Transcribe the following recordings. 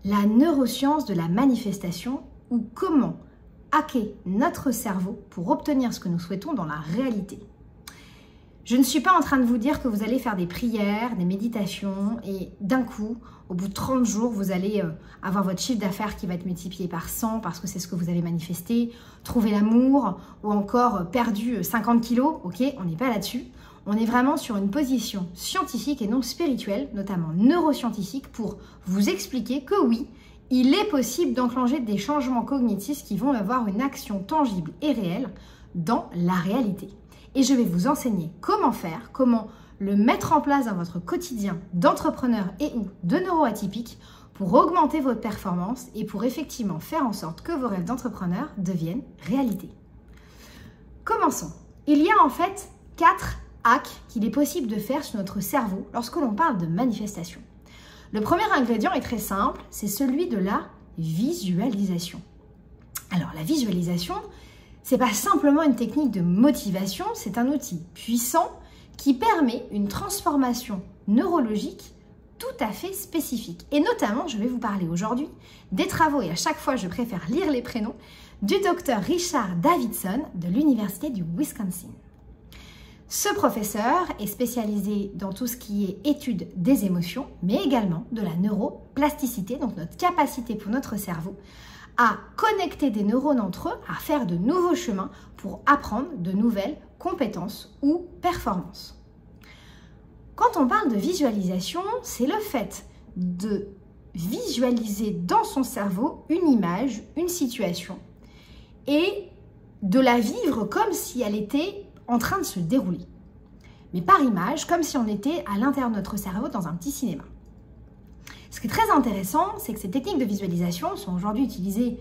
la neuroscience de la manifestation ou comment hacker notre cerveau pour obtenir ce que nous souhaitons dans la réalité. Je ne suis pas en train de vous dire que vous allez faire des prières, des méditations et d'un coup, au bout de 30 jours, vous allez avoir votre chiffre d'affaires qui va être multiplié par 100 parce que c'est ce que vous avez manifesté, trouver l'amour ou encore perdu 50 kilos, ok, on n'est pas là-dessus. On est vraiment sur une position scientifique et non spirituelle, notamment neuroscientifique, pour vous expliquer que oui, il est possible d'enclencher des changements cognitifs qui vont avoir une action tangible et réelle dans la réalité. Et je vais vous enseigner comment faire, comment le mettre en place dans votre quotidien d'entrepreneur et ou de neuroatypique pour augmenter votre performance et pour effectivement faire en sorte que vos rêves d'entrepreneur deviennent réalité. Commençons. Il y a en fait 4 hacks qu'il est possible de faire sur notre cerveau lorsque l'on parle de manifestation. Le premier ingrédient est très simple, c'est celui de la visualisation. Alors la visualisation, c'est pas simplement une technique de motivation, c'est un outil puissant qui permet une transformation neurologique tout à fait spécifique. Et notamment, je vais vous parler aujourd'hui des travaux, et à chaque fois je préfère lire les prénoms, du docteur Richard Davidson de l'Université du Wisconsin. Ce professeur est spécialisé dans tout ce qui est étude des émotions, mais également de la neuroplasticité, donc notre capacité pour notre cerveau à connecter des neurones entre eux, à faire de nouveaux chemins pour apprendre de nouvelles compétences ou performances. Quand on parle de visualisation, c'est le fait de visualiser dans son cerveau une image, une situation, et de la vivre comme si elle était en train de se dérouler. Mais par image, comme si on était à l'intérieur de notre cerveau dans un petit cinéma. Ce qui est très intéressant, c'est que ces techniques de visualisation sont aujourd'hui utilisées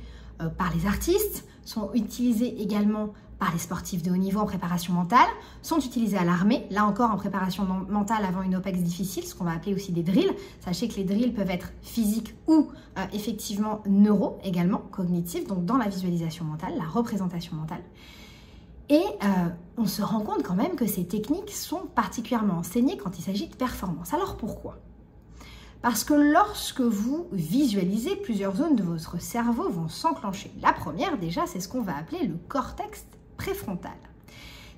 par les artistes, sont utilisées également par les sportifs de haut niveau en préparation mentale, sont utilisées à l'armée, là encore en préparation mentale avant une OPEX difficile, ce qu'on va appeler aussi des drills. Sachez que les drills peuvent être physiques ou effectivement neuro également, cognitifs, donc dans la visualisation mentale, la représentation mentale. Et on se rend compte quand même que ces techniques sont particulièrement enseignées quand il s'agit de performance. Alors pourquoi ? Parce que lorsque vous visualisez, plusieurs zones de votre cerveau vont s'enclencher. La première, déjà, c'est ce qu'on va appeler le cortex préfrontal.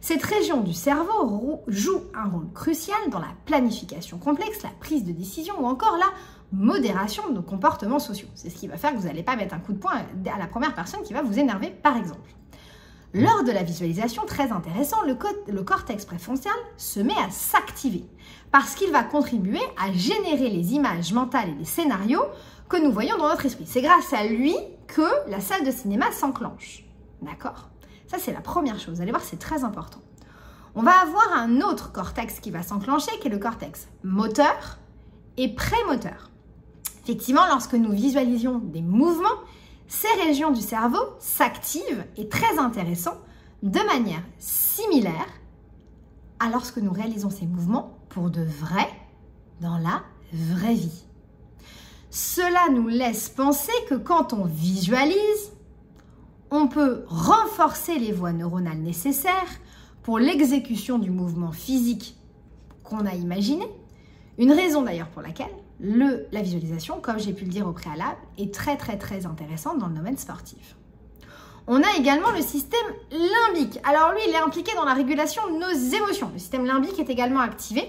Cette région du cerveau joue un rôle crucial dans la planification complexe, la prise de décision ou encore la modération de nos comportements sociaux. C'est ce qui va faire que vous n'allez pas mettre un coup de poing à la première personne qui va vous énerver, par exemple. Lors de la visualisation, très intéressant, le cortex préfrontal se met à s'activer parce qu'il va contribuer à générer les images mentales et les scénarios que nous voyons dans notre esprit. C'est grâce à lui que la salle de cinéma s'enclenche. D'accord ? Ça, c'est la première chose. Vous allez voir, c'est très important. On va avoir un autre cortex qui va s'enclencher, qui est le cortex moteur et prémoteur. Effectivement, lorsque nous visualisions des mouvements, ces régions du cerveau s'activent, et très intéressant, de manière similaire à lorsque nous réalisons ces mouvements pour de vrai, dans la vraie vie. Cela nous laisse penser que quand on visualise, on peut renforcer les voies neuronales nécessaires pour l'exécution du mouvement physique qu'on a imaginé. Une raison d'ailleurs pour laquelle la visualisation, comme j'ai pu le dire au préalable, est très intéressante dans le domaine sportif. On a également le système limbique. Alors lui, il est impliqué dans la régulation de nos émotions. Le système limbique est également activé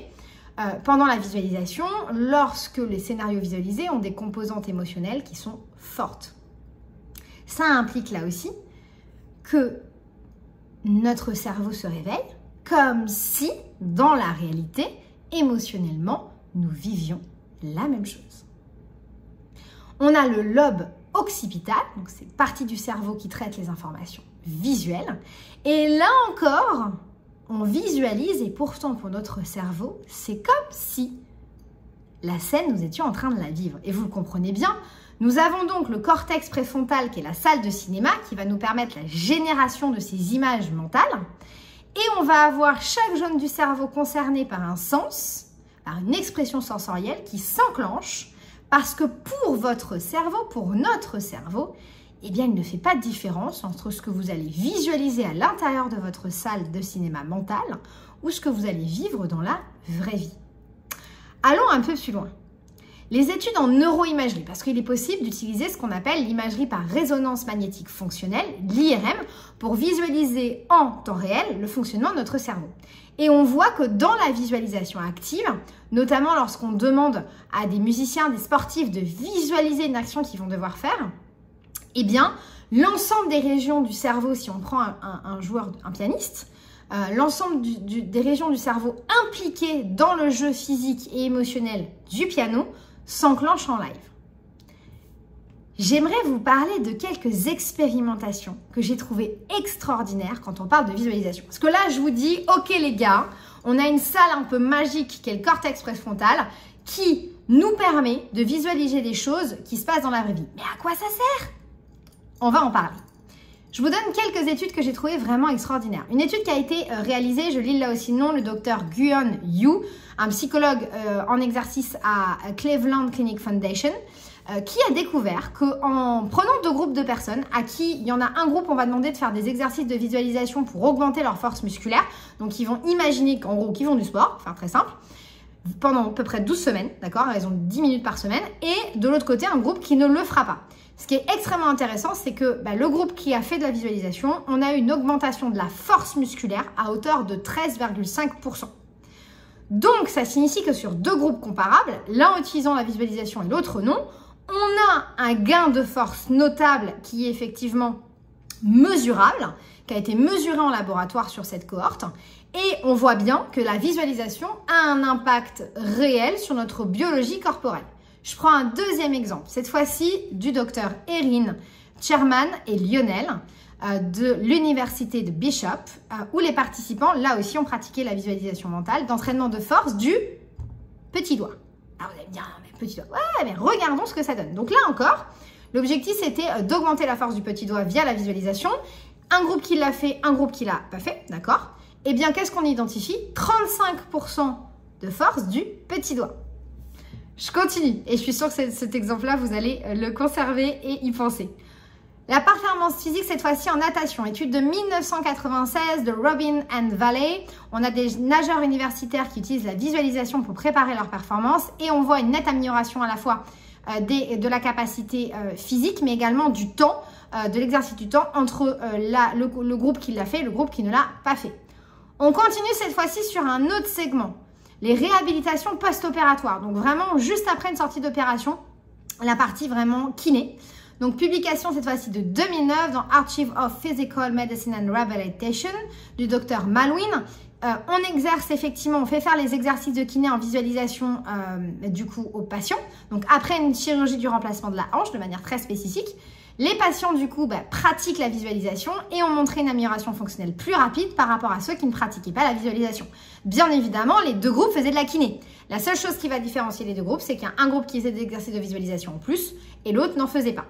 pendant la visualisation lorsque les scénarios visualisés ont des composantes émotionnelles qui sont fortes. Ça implique là aussi que notre cerveau se réveille comme si, dans la réalité, émotionnellement, nous vivions la même chose. On a le lobe occipital, donc c'est partie du cerveau qui traite les informations visuelles. Et là encore, on visualise et pourtant pour notre cerveau, c'est comme si la scène, nous étions en train de la vivre. Et vous le comprenez bien, nous avons donc le cortex préfrontal qui est la salle de cinéma qui va nous permettre la génération de ces images mentales. Et on va avoir chaque zone du cerveau concernée par un sens, par une expression sensorielle qui s'enclenche parce que pour votre cerveau, pour notre cerveau, eh bien, il ne fait pas de différence entre ce que vous allez visualiser à l'intérieur de votre salle de cinéma mentale ou ce que vous allez vivre dans la vraie vie. Allons un peu plus loin. Les études en neuroimagerie, parce qu'il est possible d'utiliser ce qu'on appelle l'imagerie par résonance magnétique fonctionnelle, l'IRM, pour visualiser en temps réel le fonctionnement de notre cerveau. Et on voit que dans la visualisation active, notamment lorsqu'on demande à des musiciens, des sportifs de visualiser une action qu'ils vont devoir faire, eh bien, l'ensemble des régions du cerveau, si on prend un joueur, un pianiste, l'ensemble des régions du cerveau impliquées dans le jeu physique et émotionnel du piano s'enclenchent en live. J'aimerais vous parler de quelques expérimentations que j'ai trouvées extraordinaires quand on parle de visualisation. Parce que là, je vous dis, ok les gars, on a une salle un peu magique qui est le cortex préfrontal qui nous permet de visualiser des choses qui se passent dans la vraie vie. Mais à quoi ça sert? On va en parler. Je vous donne quelques études que j'ai trouvées vraiment extraordinaires. Une étude qui a été réalisée, je lis là aussi le nom, le docteur Guyon Yu, un psychologue en exercice à Cleveland Clinic Foundation, qui a découvert qu'en prenant deux groupes de personnes, à qui il y en a un groupe, on va demander de faire des exercices de visualisation pour augmenter leur force musculaire. Donc, ils vont imaginer qu'en gros, qu'ils font du sport, pour faire très simple, pendant à peu près 12 semaines, d'accord, ils ont 10 minutes par semaine. Et de l'autre côté, un groupe qui ne le fera pas. Ce qui est extrêmement intéressant, c'est que le groupe qui a fait de la visualisation, on a eu une augmentation de la force musculaire à hauteur de 13,5%. Donc, ça signifie que sur deux groupes comparables, l'un utilisant la visualisation et l'autre non, on a un gain de force notable qui est effectivement mesurable, qui a été mesuré en laboratoire sur cette cohorte. Et on voit bien que la visualisation a un impact réel sur notre biologie corporelle. Je prends un deuxième exemple, cette fois-ci du docteur Erin Sherman et Lionel de l'université de Bishop, où les participants, là aussi, ont pratiqué la visualisation mentale d'entraînement de force du petit doigt. Alors vous allez me dire, non, mais petit doigt, ouais, mais regardons ce que ça donne. Donc là encore, l'objectif c'était d'augmenter la force du petit doigt via la visualisation. Un groupe qui l'a fait, un groupe qui l'a pas fait, d'accord? Eh bien, qu'est-ce qu'on identifie? 35% de force du petit doigt. Je continue et je suis sûre que cet exemple-là, vous allez le conserver et y penser. La performance physique, cette fois-ci en natation. Étude de 1996 de Robin and Valley. On a des nageurs universitaires qui utilisent la visualisation pour préparer leur performance et on voit une nette amélioration à la fois de la capacité physique, mais également du temps, de l'exercice du temps entre le groupe qui l'a fait et le groupe qui ne l'a pas fait. On continue cette fois-ci sur un autre segment. Les réhabilitations post-opératoires. Donc vraiment, juste après une sortie d'opération, la partie vraiment kiné. Donc, publication cette fois-ci de 2009 dans Archive of Physical Medicine and Rehabilitation du docteur Malwin. On exerce effectivement, on fait faire les exercices de kiné en visualisation du coup aux patients. Donc, après une chirurgie du remplacement de la hanche de manière très spécifique. Les patients du coup pratiquent la visualisation et ont montré une amélioration fonctionnelle plus rapide par rapport à ceux qui ne pratiquaient pas la visualisation. Bien évidemment, les deux groupes faisaient de la kiné. La seule chose qui va différencier les deux groupes, c'est qu'il y a un groupe qui faisait des exercices de visualisation en plus et l'autre n'en faisait pas.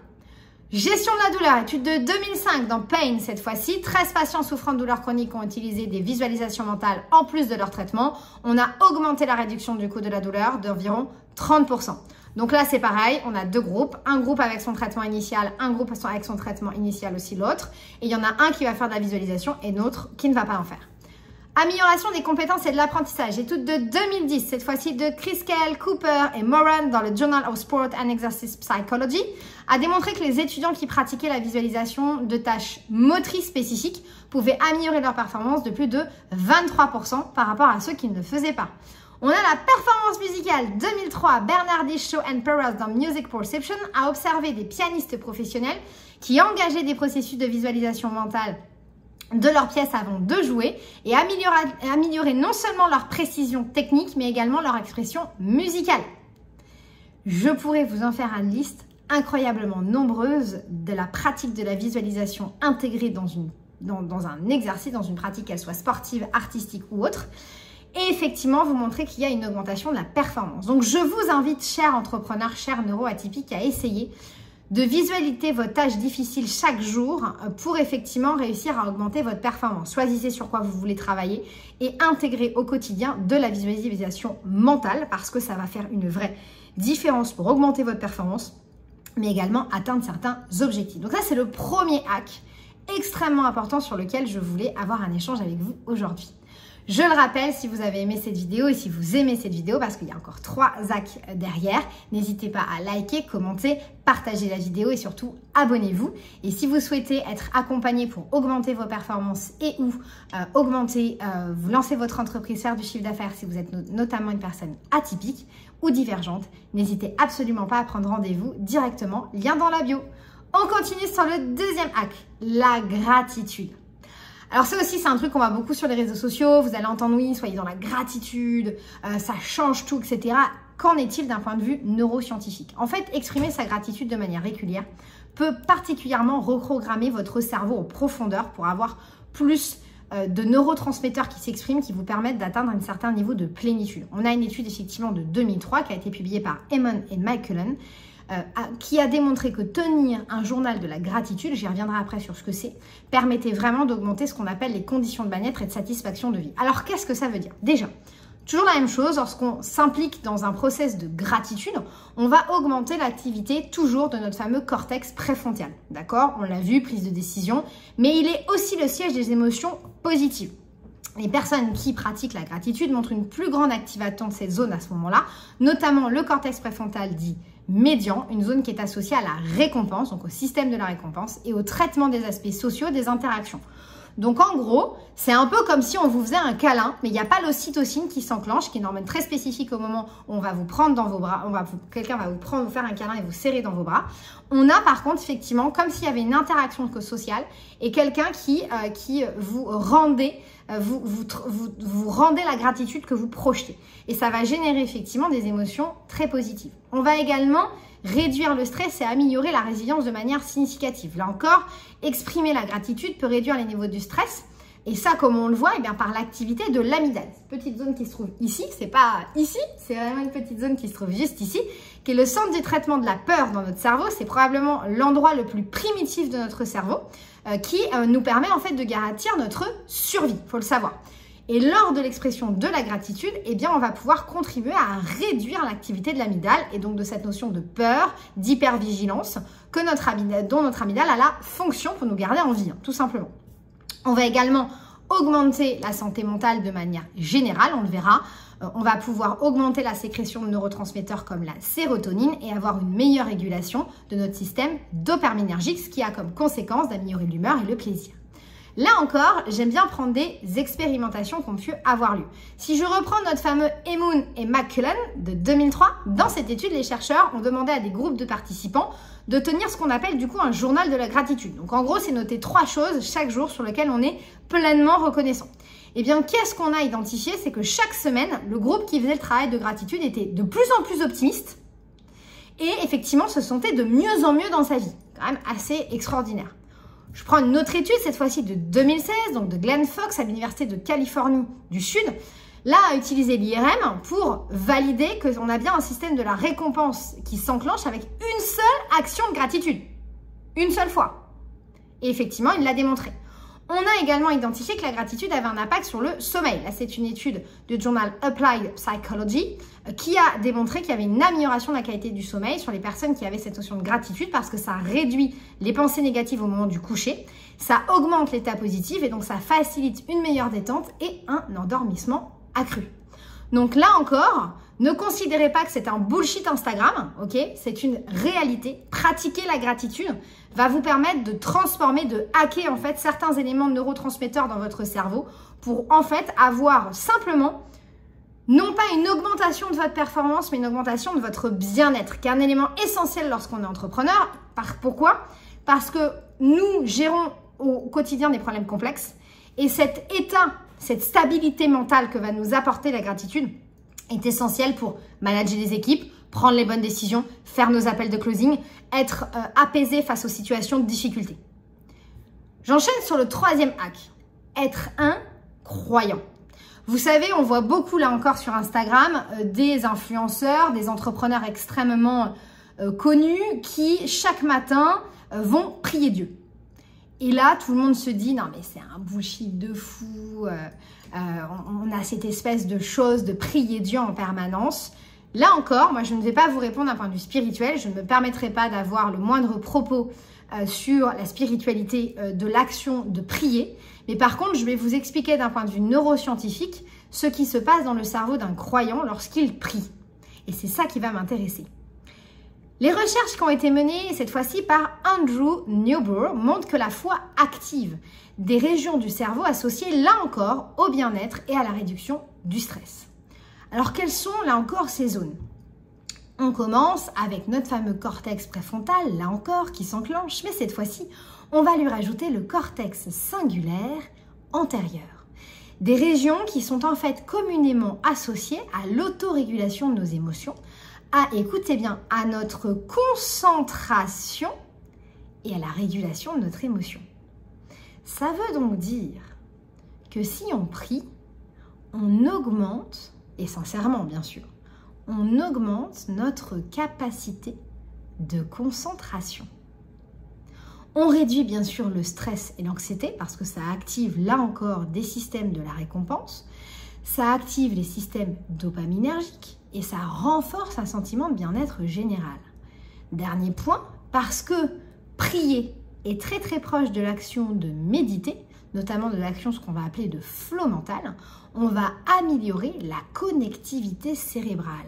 Gestion de la douleur, étude de 2005 dans Pain cette fois-ci. 13 patients souffrant de douleurs chroniques ont utilisé des visualisations mentales en plus de leur traitement. On a augmenté la réduction du coût de la douleur d'environ 30%. Donc là, c'est pareil, on a deux groupes. Un groupe avec son traitement initial, un groupe avec son traitement initial aussi l'autre. Et il y en a un qui va faire de la visualisation et l'autre qui ne va pas en faire. Amélioration des compétences et de l'apprentissage. Étude de 2010, cette fois-ci de Criskel, Cooper et Moran dans le Journal of Sport and Exercise Psychology, a démontré que les étudiants qui pratiquaient la visualisation de tâches motrices spécifiques pouvaient améliorer leur performance de plus de 23% par rapport à ceux qui ne le faisaient pas. On a la performance musicale 2003. Bernardi Shaw and Perez dans Music Perception a observé des pianistes professionnels qui engageaient des processus de visualisation mentale de leurs pièces avant de jouer et améliorer non seulement leur précision technique mais également leur expression musicale. Je pourrais vous en faire une liste incroyablement nombreuse de la pratique de la visualisation intégrée dans un exercice, dans une pratique, qu'elle soit sportive, artistique ou autre. Et effectivement, vous montrer qu'il y a une augmentation de la performance. Donc, je vous invite, chers entrepreneurs, chers neuroatypiques, à essayer de visualiser vos tâches difficiles chaque jour pour effectivement réussir à augmenter votre performance. Choisissez sur quoi vous voulez travailler et intégrez au quotidien de la visualisation mentale parce que ça va faire une vraie différence pour augmenter votre performance, mais également atteindre certains objectifs. Donc ça, c'est le premier hack extrêmement important sur lequel je voulais avoir un échange avec vous aujourd'hui. Je le rappelle, si vous avez aimé cette vidéo et si vous aimez cette vidéo, parce qu'il y a encore 3 hacks derrière, n'hésitez pas à liker, commenter, partager la vidéo et surtout abonnez-vous. Et si vous souhaitez être accompagné pour augmenter vos performances et ou vous lancer votre entreprise, faire du chiffre d'affaires si vous êtes notamment une personne atypique ou divergente, n'hésitez absolument pas à prendre rendez-vous directement, lien dans la bio. On continue sur le deuxième hack, la gratitude. Alors ça aussi, c'est un truc qu'on voit beaucoup sur les réseaux sociaux. Vous allez entendre, oui, soyez dans la gratitude, ça change tout, etc. Qu'en est-il d'un point de vue neuroscientifique? En fait, exprimer sa gratitude de manière régulière peut particulièrement reprogrammer votre cerveau en profondeur pour avoir plus de neurotransmetteurs qui s'expriment, qui vous permettent d'atteindre un certain niveau de plénitude. On a une étude effectivement de 2003 qui a été publiée par Eamon et McCullen, qui a démontré que tenir un journal de la gratitude, j'y reviendrai après sur ce que c'est, permettait vraiment d'augmenter ce qu'on appelle les conditions de bien-être et de satisfaction de vie. Alors, qu'est-ce que ça veut dire? Déjà, toujours la même chose, lorsqu'on s'implique dans un process de gratitude, on va augmenter l'activité toujours de notre fameux cortex préfrontal. D'accord? On l'a vu, prise de décision, mais il est aussi le siège des émotions positives. Les personnes qui pratiquent la gratitude montrent une plus grande activation de cette zone à ce moment-là, notamment le cortex préfrontal dit médian, une zone qui est associée à la récompense, donc au système de la récompense et au traitement des aspects sociaux des interactions. Donc en gros, c'est un peu comme si on vous faisait un câlin, mais il n'y a pas l'ocytocine qui s'enclenche, qui est une hormone très spécifique au moment où on va vous prendre dans vos bras, quelqu'un va vous faire un câlin et vous serrer dans vos bras. On a par contre effectivement comme s'il y avait une interaction sociale et quelqu'un qui vous rendait vous rendez la gratitude que vous projetez. Et ça va générer effectivement des émotions très positives. On va également réduire le stress et améliorer la résilience de manière significative. Là encore, exprimer la gratitude peut réduire les niveaux du stress. Et ça, comme on le voit, par l'activité de l'amygdale. Petite zone qui se trouve ici, c'est pas ici, c'est vraiment une petite zone qui se trouve juste ici, qui est le centre du traitement de la peur dans notre cerveau. C'est probablement l'endroit le plus primitif de notre cerveau qui nous permet en fait de garantir notre survie, il faut le savoir. Et lors de l'expression de la gratitude, on va pouvoir contribuer à réduire l'activité de l'amygdale et donc de cette notion de peur, d'hypervigilance dont notre amygdale a la fonction pour nous garder en vie, tout simplement. On va également augmenter la santé mentale de manière générale, on le verra. On va pouvoir augmenter la sécrétion de neurotransmetteurs comme la sérotonine et avoir une meilleure régulation de notre système dopaminergique, ce qui a comme conséquence d'améliorer l'humeur et le plaisir. Là encore, j'aime bien prendre des expérimentations qui ont pu avoir lieu. Si je reprends notre fameux Eamon et McCullen de 2003, dans cette étude, les chercheurs ont demandé à des groupes de participants de tenir ce qu'on appelle du coup un journal de la gratitude. Donc en gros, c'est noter 3 choses chaque jour sur lesquelles on est pleinement reconnaissant. Eh bien, qu'est-ce qu'on a identifié? C'est que chaque semaine, le groupe qui faisait le travail de gratitude était de plus en plus optimiste et effectivement se sentait de mieux en mieux dans sa vie. Quand même assez extraordinaire. Je prends une autre étude, cette fois-ci de 2016, donc de Glenn Fox à l'Université de Californie du Sud. Là, a utilisé l'IRM pour valider qu'on a bien un système de la récompense qui s'enclenche avec une seule action de gratitude. Une seule fois. Et effectivement, il l'a démontré. On a également identifié que la gratitude avait un impact sur le sommeil. Là, c'est une étude du journal Applied Psychology qui a démontré qu'il y avait une amélioration de la qualité du sommeil sur les personnes qui avaient cette notion de gratitude parce que ça réduit les pensées négatives au moment du coucher, ça augmente l'état positif et donc ça facilite une meilleure détente et un endormissement accru. Donc là encore, ne considérez pas que c'est un bullshit Instagram, ok? C'est une réalité. Pratiquer la gratitude va vous permettre de transformer, de hacker en fait certains éléments de neurotransmetteurs dans votre cerveau pour en fait avoir simplement non pas une augmentation de votre performance, mais une augmentation de votre bien-être, qui est un élément essentiel lorsqu'on est entrepreneur. Pourquoi? Parce que nous gérons au quotidien des problèmes complexes et cet état, cette stabilité mentale que va nous apporter la gratitude est essentielle pour manager les équipes, prendre les bonnes décisions, faire nos appels de closing, être apaisé face aux situations de difficulté. J'enchaîne sur le 3e hack, être un croyant. Vous savez, on voit beaucoup là encore sur Instagram des influenceurs, des entrepreneurs extrêmement connus qui chaque matin vont prier Dieu. Et là, tout le monde se dit, non mais c'est un bullshit de fou, on a cette espèce de chose de prier Dieu en permanence. Là encore, moi je ne vais pas vous répondre d'un point de vue spirituel, je ne me permettrai pas d'avoir le moindre propos sur la spiritualité de l'action de prier. Mais par contre, je vais vous expliquer d'un point de vue neuroscientifique ce qui se passe dans le cerveau d'un croyant lorsqu'il prie. Et c'est ça qui va m'intéresser. Les recherches qui ont été menées cette fois-ci par Andrew Newber montrent que la foi active des régions du cerveau associées là encore au bien-être et à la réduction du stress. Alors quelles sont là encore ces zones? On commence avec notre fameux cortex préfrontal, là encore, qui s'enclenche, mais cette fois-ci, on va lui rajouter le cortex singulaire antérieur. Des régions qui sont en fait communément associées à l'autorégulation de nos émotions, à, écoutez bien, à notre concentration et à la régulation de notre émotion. Ça veut donc dire que si on prie, on augmente, et sincèrement bien sûr, on augmente notre capacité de concentration. On réduit bien sûr le stress et l'anxiété parce que ça active là encore des systèmes de la récompense, ça active les systèmes dopaminergiques et ça renforce un sentiment de bien-être général. Dernier point, parce que prier est très très proche de l'action de méditer, notamment de l'action ce qu'on va appeler de flow mental, on va améliorer la connectivité cérébrale.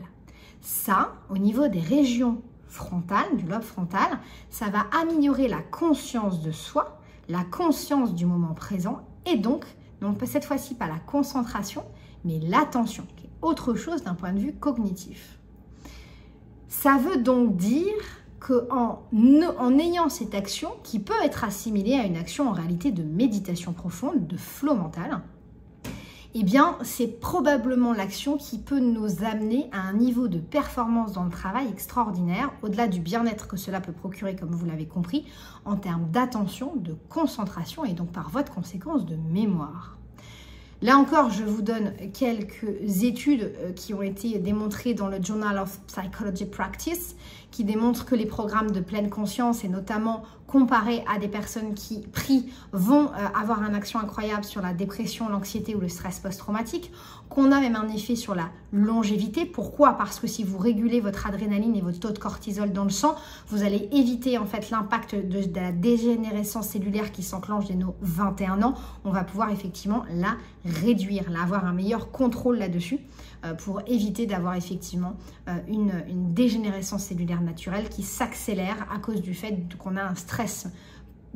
Ça, au niveau des régions frontales, du lobe frontal, ça va améliorer la conscience de soi, la conscience du moment présent et donc, non cette fois-ci pas la concentration, mais l'attention, qui est autre chose d'un point de vue cognitif. Ça veut donc dire qu'en ayant cette action, qui peut être assimilée à une action en réalité de méditation profonde, de flow mental, eh bien, c'est probablement l'action qui peut nous amener à un niveau de performance dans le travail extraordinaire, au-delà du bien-être que cela peut procurer, comme vous l'avez compris, en termes d'attention, de concentration et donc par voie de conséquence de mémoire. Là encore, je vous donne quelques études qui ont été démontrées dans le Journal of Psychology Practice, qui démontrent que les programmes de pleine conscience, et notamment comparés à des personnes qui prient, vont avoir une action incroyable sur la dépression, l'anxiété ou le stress post-traumatique, qu'on a même un effet sur la longévité. Pourquoi? Parce que si vous régulez votre adrénaline et votre taux de cortisol dans le sang, vous allez éviter en fait l'impact de la dégénérescence cellulaire qui s'enclenche dès nos 21 ans. On va pouvoir effectivement la réduire, avoir un meilleur contrôle là-dessus pour éviter d'avoir effectivement une dégénérescence cellulaire naturelle qui s'accélère à cause du fait qu'on a un stress,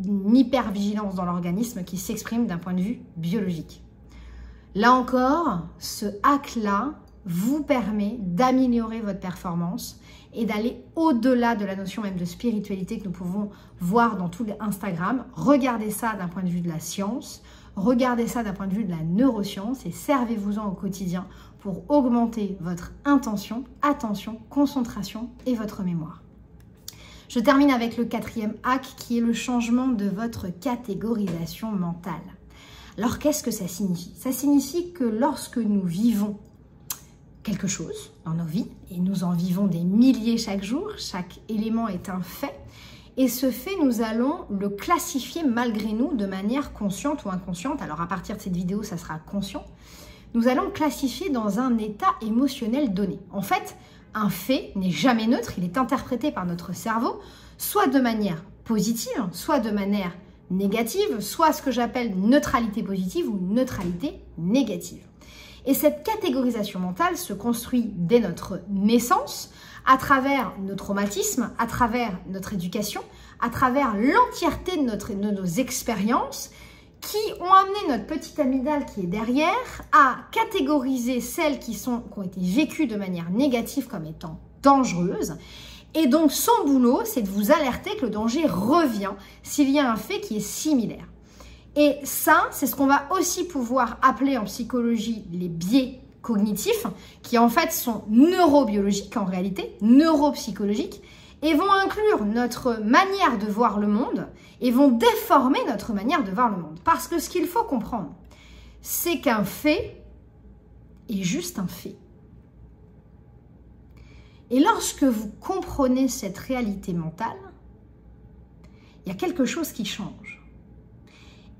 une hypervigilance dans l'organisme qui s'exprime d'un point de vue biologique. Là encore, ce hack-là vous permet d'améliorer votre performance et d'aller au-delà de la notion même de spiritualité que nous pouvons voir dans tout Instagram. Regardez ça d'un point de vue de la science, regardez ça d'un point de vue de la neuroscience et servez-vous-en au quotidien pour augmenter votre intention, attention, concentration et votre mémoire. Je termine avec le quatrième hack qui est le changement de votre catégorisation mentale. Alors qu'est-ce que ça signifie? Ça signifie que lorsque nous vivons quelque chose dans nos vies, et nous en vivons des milliers chaque jour, chaque élément est un fait, et ce fait, nous allons le classifier malgré nous de manière consciente ou inconsciente. Alors à partir de cette vidéo, ça sera conscient. Nous allons le classifier dans un état émotionnel donné. En fait, un fait n'est jamais neutre, il est interprété par notre cerveau, soit de manière positive, soit de manière négative, soit ce que j'appelle neutralité positive ou neutralité négative. Et cette catégorisation mentale se construit dès notre naissance, à travers nos traumatismes, à travers notre éducation, à travers l'entièreté de nos expériences qui ont amené notre petite amygdale qui est derrière à catégoriser celles qui ont été vécues de manière négative comme étant dangereuses. Et donc son boulot, c'est de vous alerter que le danger revient s'il y a un fait qui est similaire. Et ça, c'est ce qu'on va aussi pouvoir appeler en psychologie les biais cognitifs, qui en fait sont neurobiologiques en réalité, neuropsychologiques, et vont inclure notre manière de voir le monde et vont déformer notre manière de voir le monde. Parce que ce qu'il faut comprendre, c'est qu'un fait est juste un fait. Et lorsque vous comprenez cette réalité mentale, il y a quelque chose qui change.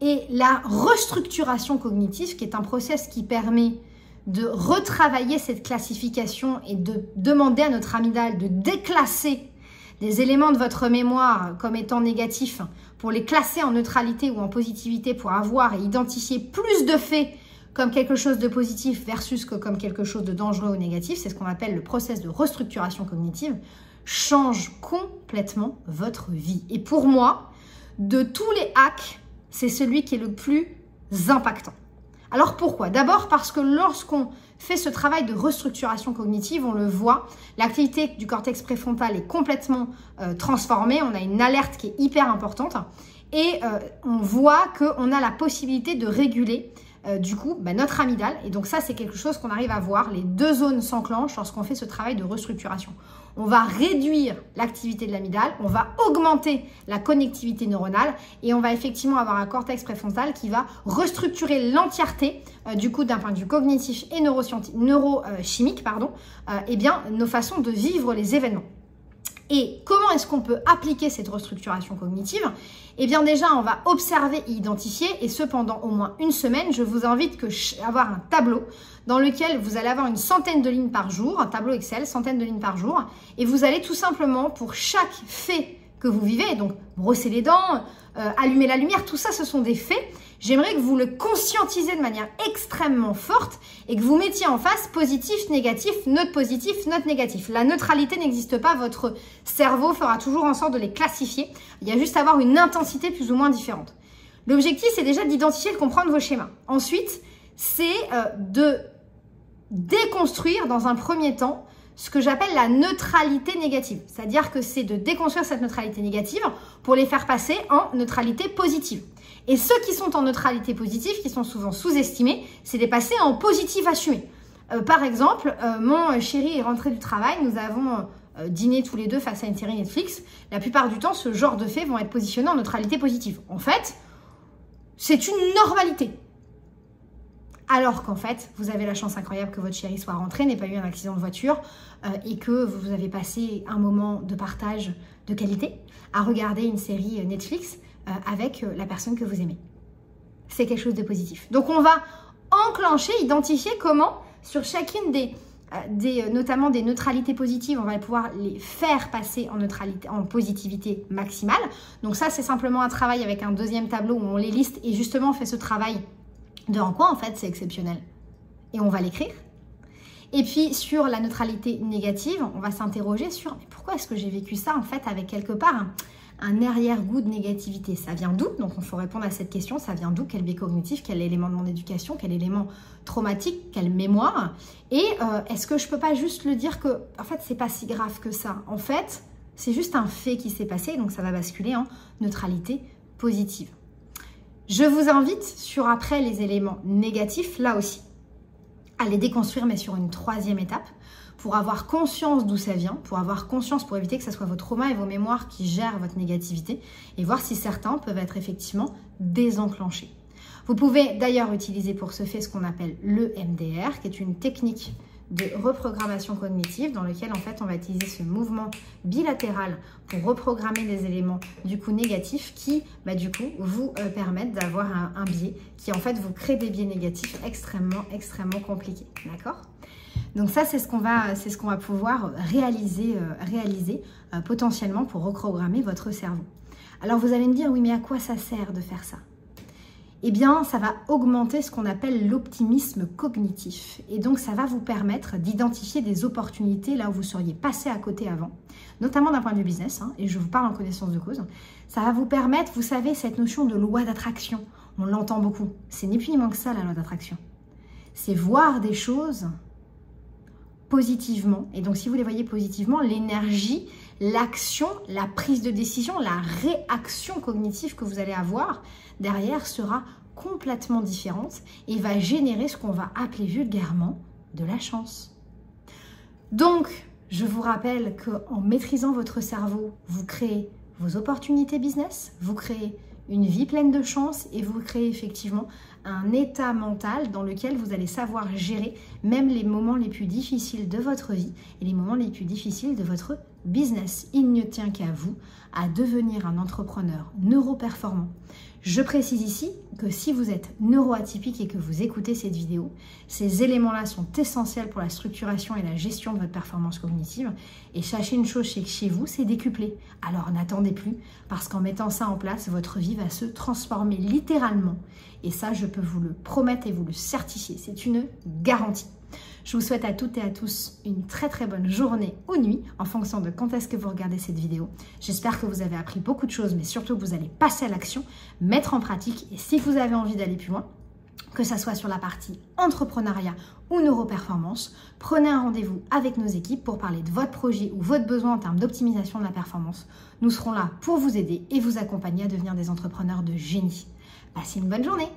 Et la restructuration cognitive, qui est un process qui permet de retravailler cette classification et de demander à notre amygdale de déclasser des éléments de votre mémoire comme étant négatifs pour les classer en neutralité ou en positivité pour avoir et identifier plus de faits comme quelque chose de positif versus que comme quelque chose de dangereux ou négatif, c'est ce qu'on appelle le process de restructuration cognitive, change complètement votre vie. Et pour moi, de tous les hacks, c'est celui qui est le plus impactant. Alors pourquoi? D'abord parce que lorsqu'on fait ce travail de restructuration cognitive, on le voit, l'activité du cortex préfrontal est complètement transformée, on a une alerte qui est hyper importante et on voit qu'on a la possibilité de réguler du coup, notre amygdale. Et donc ça, c'est quelque chose qu'on arrive à voir. Les deux zones s'enclenchent lorsqu'on fait ce travail de restructuration. On va réduire l'activité de l'amygdale, on va augmenter la connectivité neuronale et on va effectivement avoir un cortex préfrontal qui va restructurer l'entièreté du coup d'un point de vue cognitif et neurochimique, nos façons de vivre les événements. Et comment est-ce qu'on peut appliquer cette restructuration cognitive? Eh bien déjà, on va observer et identifier, et ce pendant au moins une semaine. Je vous invite à avoir un tableau dans lequel vous allez avoir une centaine de lignes par jour, un tableau Excel, centaine de lignes par jour, et vous allez tout simplement, pour chaque fait que vous vivez, donc brosser les dents, allumer la lumière, tout ça, ce sont des faits. J'aimerais que vous le conscientisez de manière extrêmement forte et que vous mettiez en face positif, négatif, note positif, note négatif. La neutralité n'existe pas, votre cerveau fera toujours en sorte de les classifier. Il y a juste à avoir une intensité plus ou moins différente. L'objectif, c'est déjà d'identifier et de comprendre vos schémas. Ensuite, c'est de déconstruire dans un premier temps ce que j'appelle la neutralité négative. C'est-à-dire que c'est de déconstruire cette neutralité négative pour les faire passer en neutralité positive. Et ceux qui sont en neutralité positive, qui sont souvent sous-estimés, c'est de les passer en positif assumé. Par exemple, mon chéri est rentré du travail, nous avons dîné tous les deux face à une série Netflix. La plupart du temps, ce genre de faits vont être positionnés en neutralité positive. En fait, c'est une normalité. Alors qu'en fait, vous avez la chance incroyable que votre chéri soit rentré, n'ait pas eu un accident de voiture et que vous avez passé un moment de partage de qualité à regarder une série Netflix avec la personne que vous aimez. C'est quelque chose de positif. Donc on va enclencher, identifier comment sur chacune notamment des neutralités positives, on va pouvoir les faire passer en positivité maximale. Donc ça, c'est simplement un travail avec un deuxième tableau où on les liste et justement on fait ce travail de en quoi en fait c'est exceptionnel. Et on va l'écrire. Et puis sur la neutralité négative, on va s'interroger sur mais pourquoi est-ce que j'ai vécu ça en fait avec quelque part un arrière-goût de négativité. Ça vient d'où? Donc il faut répondre à cette question, ça vient d'où? Quel biais cognitif? Quel élément de mon éducation? Quel élément traumatique? Quelle mémoire? Et est-ce que je peux pas juste le dire que en fait c'est pas si grave que ça? En fait, c'est juste un fait qui s'est passé, donc ça va basculer en neutralité positive. Je vous invite sur après les éléments négatifs, là aussi, à les déconstruire, mais sur une troisième étape, pour avoir conscience d'où ça vient, pour avoir conscience, pour éviter que ce soit vos traumas et vos mémoires qui gèrent votre négativité, et voir si certains peuvent être effectivement désenclenchés. Vous pouvez d'ailleurs utiliser pour ce fait ce qu'on appelle le MDR, qui est une technique de reprogrammation cognitive dans lequel en fait on va utiliser ce mouvement bilatéral pour reprogrammer des éléments du coup négatifs qui du coup vous permettent d'avoir un biais qui en fait vous crée des biais négatifs extrêmement compliqués, d'accord? Donc ça c'est ce qu'on va pouvoir réaliser potentiellement pour reprogrammer votre cerveau. Alors vous allez me dire oui mais à quoi ça sert de faire ça? Eh bien, ça va augmenter ce qu'on appelle l'optimisme cognitif. Et donc, ça va vous permettre d'identifier des opportunités là où vous seriez passé à côté avant, notamment d'un point de vue business, et je vous parle en connaissance de cause. Ça va vous permettre, vous savez, cette notion de loi d'attraction, on l'entend beaucoup. C'est ni plus ni moins que ça, la loi d'attraction. C'est voir des choses positivement. Et donc, si vous les voyez positivement, l'énergie, l'action, la prise de décision, la réaction cognitive que vous allez avoir derrière sera complètement différente et va générer ce qu'on va appeler vulgairement de la chance. Donc, je vous rappelle qu'en maîtrisant votre cerveau, vous créez vos opportunités business, vous créez une vie pleine de chance et vous créez effectivement un état mental dans lequel vous allez savoir gérer même les moments les plus difficiles de votre vie et les moments les plus difficiles de votre business. Il ne tient qu'à vous à devenir un entrepreneur neuroperformant. Je précise ici que si vous êtes neuroatypique et que vous écoutez cette vidéo, ces éléments-là sont essentiels pour la structuration et la gestion de votre performance cognitive. Et sachez une chose, c'est que chez vous, c'est décuplé. Alors n'attendez plus, parce qu'en mettant ça en place, votre vie va se transformer littéralement. Et ça, je peux vous le promettre et vous le certifier. C'est une garantie. Je vous souhaite à toutes et à tous une très très bonne journée ou nuit en fonction de quand est-ce que vous regardez cette vidéo. J'espère que vous avez appris beaucoup de choses, mais surtout que vous allez passer à l'action, mettre en pratique. Et si vous avez envie d'aller plus loin, que ça soit sur la partie entrepreneuriat ou neuroperformance, prenez un rendez-vous avec nos équipes pour parler de votre projet ou votre besoin en termes d'optimisation de la performance. Nous serons là pour vous aider et vous accompagner à devenir des entrepreneurs de génie. Passez une bonne journée!